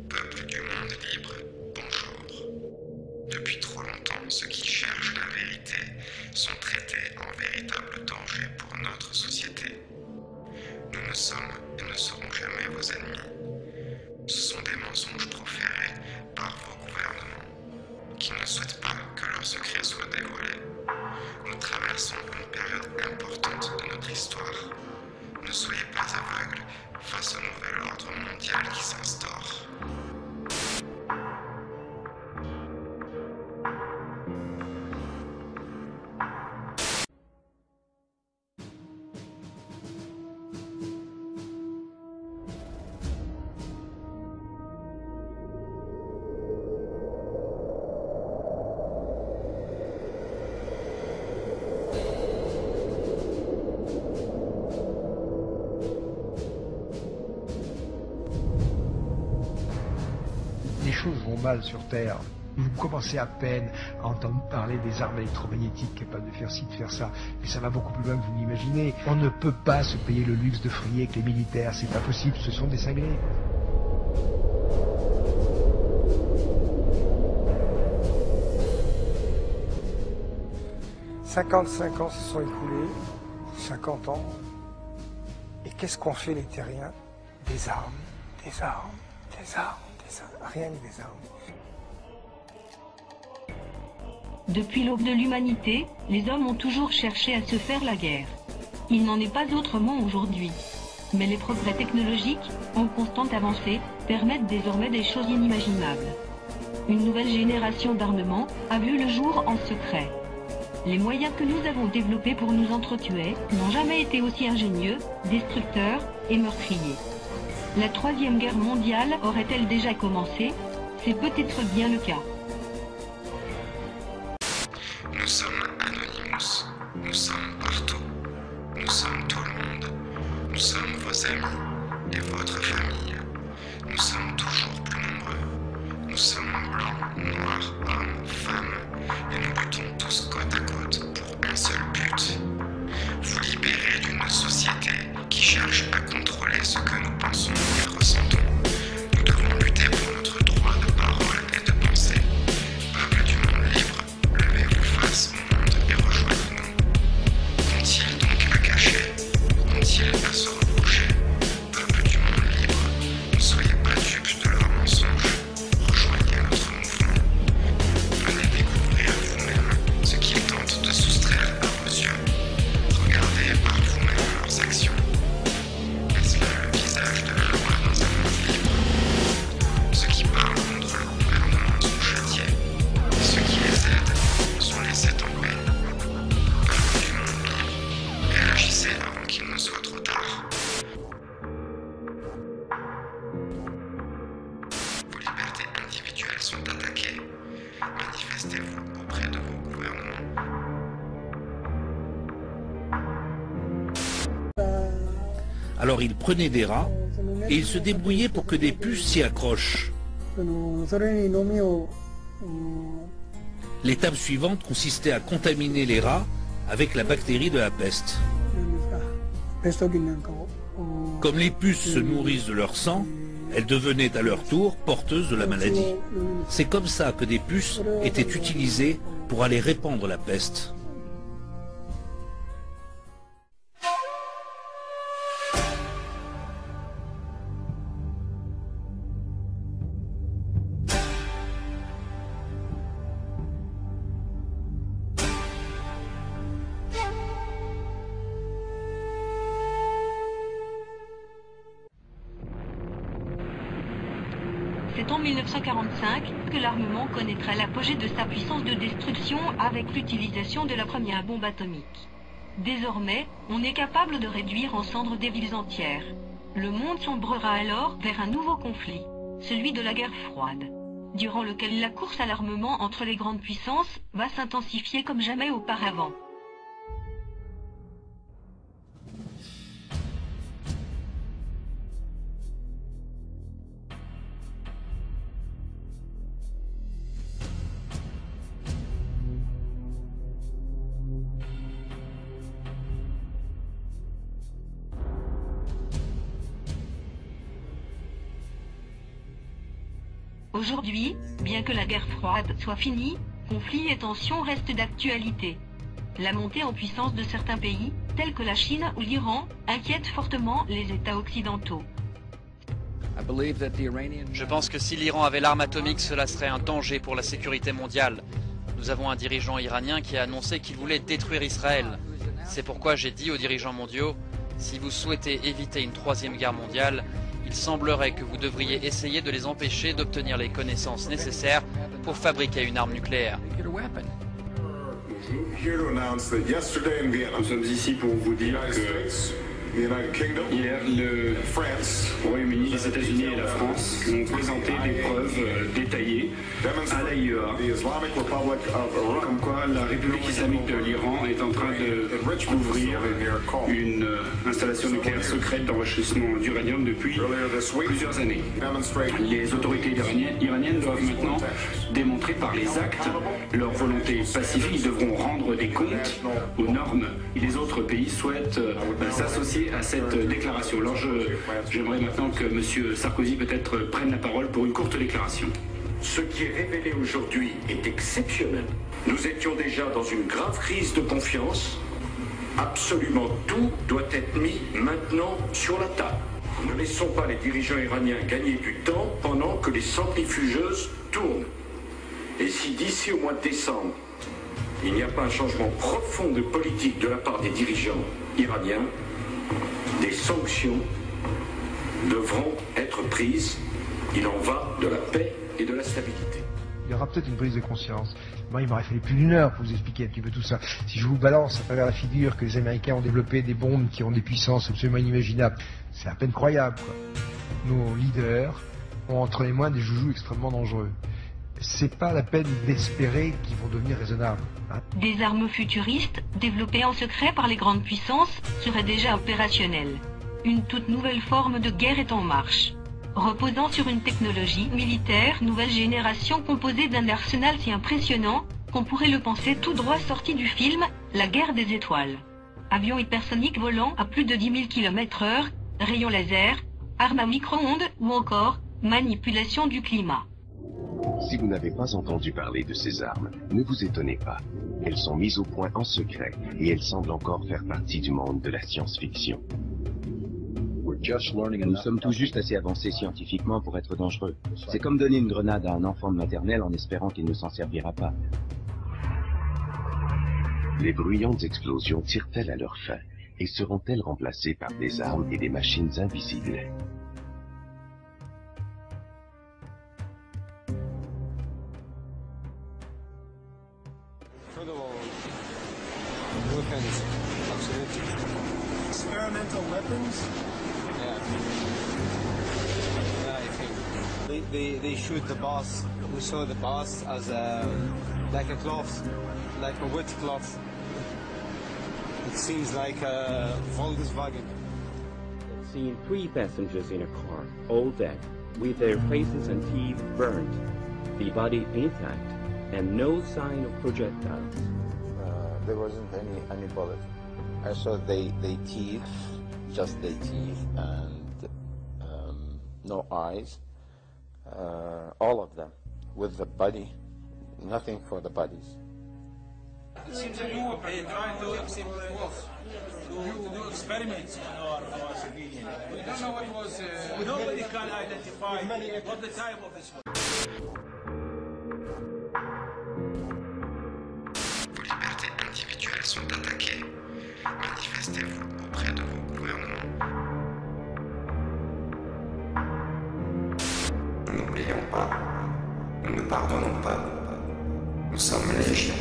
Peuple du monde libre, bonjour. Depuis trop longtemps, ceux qui cherchent la vérité sont traités en véritable danger pour notre société. Nous ne sommes et ne serons jamais vos ennemis. Ce sont des mensonges proférés par vos gouvernements qui ne souhaitent pas que leurs secrets soient dévoilés. Nous traversons une période importante de notre histoire. Ne soyez pas aveugles face au nouvel ordre mondial qui s'instaure. Les choses vont mal sur Terre. Vous commencez à peine à entendre parler des armes électromagnétiques capables de faire ci, de faire ça. Mais ça va beaucoup plus loin que vous l'imaginez. On ne peut pas se payer le luxe de frayer avec les militaires. C'est pas possible, ce sont des cinglés. « 55 ans se sont écoulés, 50 ans. Et qu'est-ce qu'ont fait les terriens? Des armes, des armes, des armes. Rien que des armes. Depuis l'aube de l'humanité, les hommes ont toujours cherché à se faire la guerre. Il n'en est pas autrement aujourd'hui. Mais les progrès technologiques, en constante avancée, permettent désormais des choses inimaginables. Une nouvelle génération d'armements a vu le jour en secret. Les moyens que nous avons développés pour nous entretuer n'ont jamais été aussi ingénieux, destructeurs et meurtriers. La Troisième Guerre mondiale aurait-elle déjà commencé? C'est peut-être bien le cas. Nous sommes Anonymous. Nous sommes partout. Nous sommes tout le monde. Nous sommes vos amis et votre famille. Nous sommes toujours plus nombreux. Nous sommes blancs, noirs, hommes, femmes. Et nous luttons tous côte à côte pour un seul but. Vous libérer d'une société qui cherche à contrôler ce que nous pensons et ressentons. Nous devons lutter pour notre droit de parole et de pensée. Peuple du monde libre, levez-vous face au monde et rejoignez-nous. Qu'ont-ils donc à cacher? Qu'ont-ils à se reprocher? Peuple du monde libre, ne soyez pas dupes de leurs mensonges. Rejoignez notre mouvement. Venez découvrir vous-même ce qu'ils tentent de soustraire à vos yeux. Regardez par vous-même leurs actions. Est-ce là le visage de la loi dans un monde libre? Ceux qui parlent contre le gouvernement sont châtiés. Et ceux qui les aident sont laissés tomber. Peuple du monde libre, réagissez avant qu'il ne soit trop tard. Vos libertés individuelles sont attaquées. Manifestez-vous auprès de vos gouvernements. Alors il prenait des rats et il se débrouillait pour que des puces s'y accrochent. L'étape suivante consistait à contaminer les rats avec la bactérie de la peste. Comme les puces se nourrissent de leur sang, elles devenaient à leur tour porteuses de la maladie. C'est comme ça que des puces étaient utilisées pour aller répandre la peste. C'est en 1945 que l'armement connaîtra l'apogée de sa puissance de destruction avec l'utilisation de la première bombe atomique. Désormais, on est capable de réduire en cendres des villes entières. Le monde sombrera alors vers un nouveau conflit, celui de la guerre froide, durant lequel la course à l'armement entre les grandes puissances va s'intensifier comme jamais auparavant. Aujourd'hui, bien que la guerre froide soit finie, conflits et tensions restent d'actualité. La montée en puissance de certains pays, tels que la Chine ou l'Iran, inquiète fortement les États occidentaux. Je pense que si l'Iran avait l'arme atomique, cela serait un danger pour la sécurité mondiale. Nous avons un dirigeant iranien qui a annoncé qu'il voulait détruire Israël. C'est pourquoi j'ai dit aux dirigeants mondiaux, si vous souhaitez éviter une troisième guerre mondiale, il semblerait que vous devriez essayer de les empêcher d'obtenir les connaissances nécessaires pour fabriquer une arme nucléaire. Nous sommes ici pour vous dire que hier, le Royaume-Uni, les États-Unis et la France ont présenté des preuves détaillées à l'AIEA, comme quoi la République islamique de l'Iran est en train d'ouvrir une installation nucléaire secrète d'enrichissement d'uranium depuis plusieurs années. Les autorités iraniennes doivent maintenant démontrer par les actes leur volonté pacifique. Ils devront rendre des comptes aux normes. Et les autres pays souhaitent s'associer à cette déclaration. Alors j'aimerais maintenant que M. Sarkozy peut-être prenne la parole pour une courte déclaration. Ce qui est révélé aujourd'hui est exceptionnel. Nous étions déjà dans une grave crise de confiance. Absolument tout doit être mis maintenant sur la table. Ne laissons pas les dirigeants iraniens gagner du temps pendant que les centrifugeuses tournent. Et si d'ici au mois de décembre, il n'y a pas un changement profond de politique de la part des dirigeants iraniens, des sanctions devront être prises. Il en va de la paix et de la stabilité. Il y aura peut-être une prise de conscience. Moi, il m'aurait fallu plus d'une heure pour vous expliquer un petit peu tout ça. Si je vous balance à travers la figure que les Américains ont développé des bombes qui ont des puissances absolument inimaginables, c'est à peine croyable, quoi. Nos leaders ont entre les mains des joujoux extrêmement dangereux. C'est pas la peine d'espérer qu'ils vont devenir raisonnables. Des armes futuristes, développées en secret par les grandes puissances, seraient déjà opérationnelles. Une toute nouvelle forme de guerre est en marche. Reposant sur une technologie militaire nouvelle génération composée d'un arsenal si impressionnant qu'on pourrait le penser tout droit sorti du film La guerre des étoiles. Avions hypersoniques volant à plus de 10 000 km/h, rayons laser, armes à micro-ondes ou encore manipulation du climat. Si vous n'avez pas entendu parler de ces armes, ne vous étonnez pas. Elles sont mises au point en secret et elles semblent encore faire partie du monde de la science-fiction. Nous sommes tout juste assez avancés scientifiquement pour être dangereux. C'est comme donner une grenade à un enfant de maternelle en espérant qu'il ne s'en servira pas. Les bruyantes explosions tirent-elles à leur fin et seront-elles remplacées par des armes et des machines invisibles? Experimental weapons? Yeah, I think they shoot the boss. We saw the boss as like a cloth, like a wet cloth. It seems like a Volkswagen. I've seen 3 passengers in a car, all dead, with their faces and teeth burnt, the body intact, and no sign of projectiles. There wasn't any bullet. I saw they teeth, just their teeth, and no eyes. All of them, with the body, nothing for the bodies. It seems that you trying to do experiments on our civilians. We don't know what was. Nobody can identify what the type of this was. Vos libertés individuelles sont attaquées. Manifestez-vous auprès de vos gouvernements. N'oublions pas, nous ne pardonnons pas. Nous sommes légion.